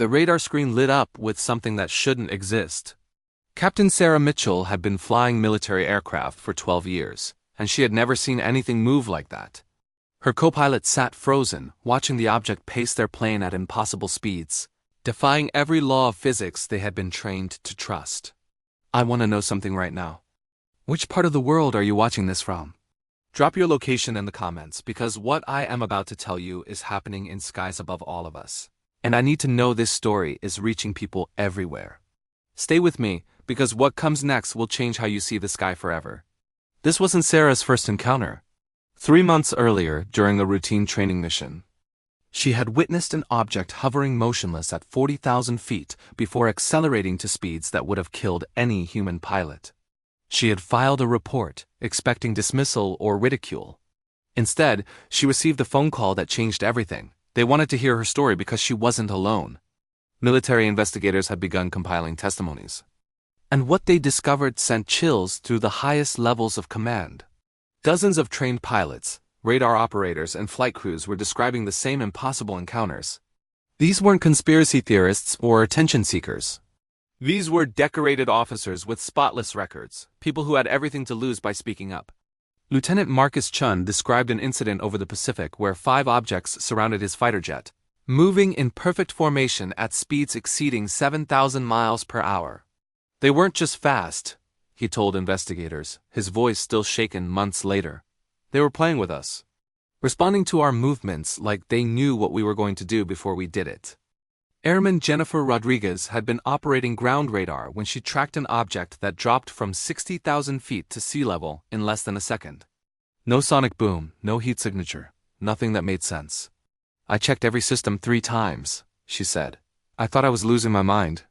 The radar screen lit up with something that shouldn't exist. Captain Sarah Mitchell had been flying military aircraft for 12 years, and she had never seen anything move like that. Her co-pilot sat frozen, watching the object pace their plane at impossible speeds, defying every law of physics they had been trained to trust. I want to know something right now. Which part of the world are you watching this from? Drop your location in the comments, because what I am about to tell you is happening in skies above all of us. And I need to know this story is reaching people everywhere. Stay with me, because what comes next will change how you see the sky forever. This wasn't Sarah's first encounter. 3 months earlier, during a routine training mission, she had witnessed an object hovering motionless at 40,000 feet before accelerating to speeds that would have killed any human pilot. She had filed a report, expecting dismissal or ridicule. Instead, she received a phone call that changed everything. They wanted to hear her story because she wasn't alone. Military investigators had begun compiling testimonies. And what they discovered sent chills through the highest levels of command. Dozens of trained pilots, radar operators, and flight crews were describing the same impossible encounters. These weren't conspiracy theorists or attention seekers. These were decorated officers with spotless records, people who had everything to lose by speaking up. Lieutenant Marcus Chun described an incident over the Pacific where 5 objects surrounded his fighter jet, moving in perfect formation at speeds exceeding 7,000 miles per hour. They weren't just fast, he told investigators, his voice still shaken months later. They were playing with us, responding to our movements like they knew what we were going to do before we did it. Airman Jennifer Rodriguez had been operating ground radar when she tracked an object that dropped from 60,000 feet to sea level in less than a second. No sonic boom, no heat signature, nothing that made sense. I checked every system 3 times, she said. I thought I was losing my mind.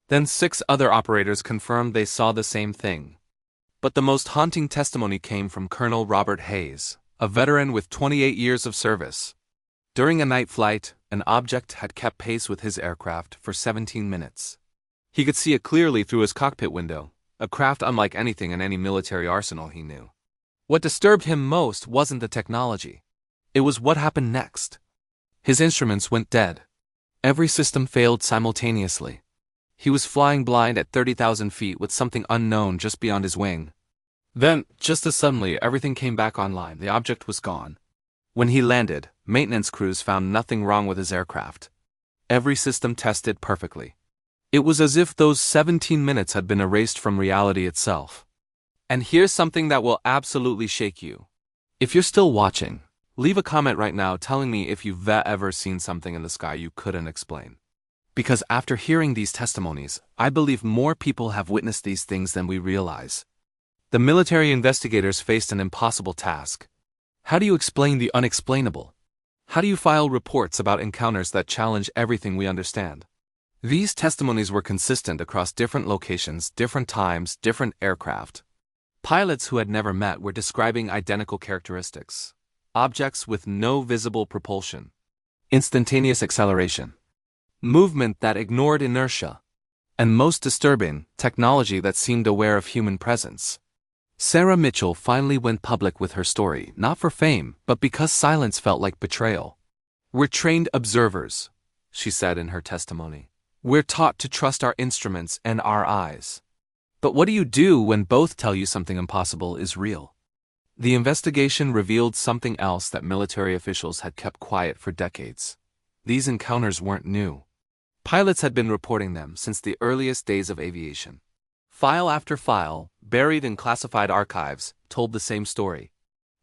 Then 6 other operators confirmed they saw the same thing. But the most haunting testimony came from Colonel Robert Hayes, a veteran with 28 years of service. During a night flight, an object had kept pace with his aircraft for 17 minutes. He could see it clearly through his cockpit window, a craft unlike anything in any military arsenal he knew. What disturbed him most wasn't the technology. It was what happened next. His instruments went dead. Every system failed simultaneously. He was flying blind at 30,000 feet with something unknown just beyond his wing. Then, just as suddenly, everything came back online. The object was gone. When he landed, maintenance crews found nothing wrong with his aircraft. Every system tested perfectly. It was as if those 17 minutes had been erased from reality itself. And here's something that will absolutely shake you. If you're still watching, leave a comment right now telling me if you've ever seen something in the sky you couldn't explain. Because after hearing these testimonies, I believe more people have witnessed these things than we realize. The military investigators faced an impossible task. How do you explain the unexplainable? How do you file reports about encounters that challenge everything we understand? These testimonies were consistent across different locations, different times, different aircraft. Pilots who had never met were describing identical characteristics. Objects with no visible propulsion. Instantaneous acceleration. Movement that ignored inertia. And most disturbing, technology that seemed aware of human presence. Sarah Mitchell finally went public with her story, not for fame, but because silence felt like betrayal. We're trained observers, she said in her testimony. We're taught to trust our instruments and our eyes. But what do you do when both tell you something impossible is real? The investigation revealed something else that military officials had kept quiet for decades. These encounters weren't new. Pilots had been reporting them since the earliest days of aviation. File after file, buried in classified archives, told the same story.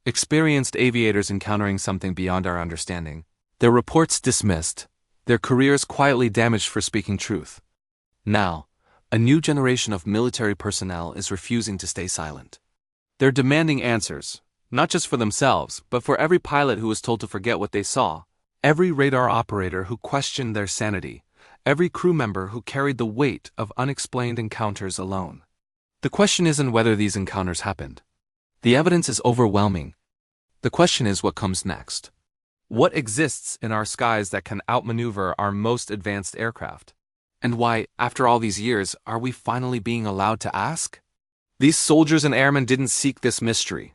Experienced aviators encountering something beyond our understanding, their reports dismissed, their careers quietly damaged for speaking truth. Now, a new generation of military personnel is refusing to stay silent. They're demanding answers, not just for themselves, but for every pilot who was told to forget what they saw, every radar operator who questioned their sanity, every crew member who carried the weight of unexplained encounters alone. The question isn't whether these encounters happened. The evidence is overwhelming. The question is what comes next. What exists in our skies that can outmaneuver our most advanced aircraft? And why, after all these years, are we finally being allowed to ask? These soldiers and airmen didn't seek this mystery.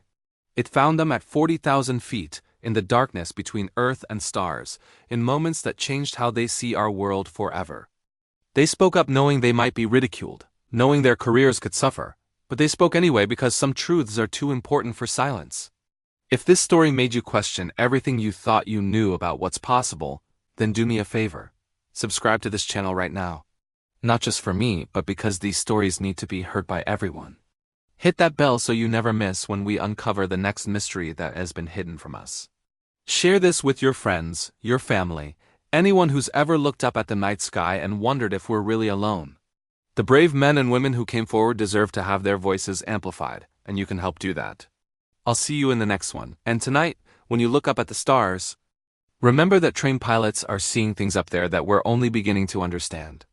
It found them at 40,000 feet, in the darkness between Earth and stars, in moments that changed how they see our world forever. They spoke up knowing they might be ridiculed, knowing their careers could suffer, but they spoke anyway because some truths are too important for silence. If this story made you question everything you thought you knew about what's possible, then do me a favor. Subscribe to this channel right now. Not just for me, but because these stories need to be heard by everyone. Hit that bell so you never miss when we uncover the next mystery that has been hidden from us. Share this with your friends, your family, anyone who's ever looked up at the night sky and wondered if we're really alone. The brave men and women who came forward deserve to have their voices amplified, and you can help do that. I'll see you in the next one, and tonight, when you look up at the stars, remember that trained pilots are seeing things up there that we're only beginning to understand.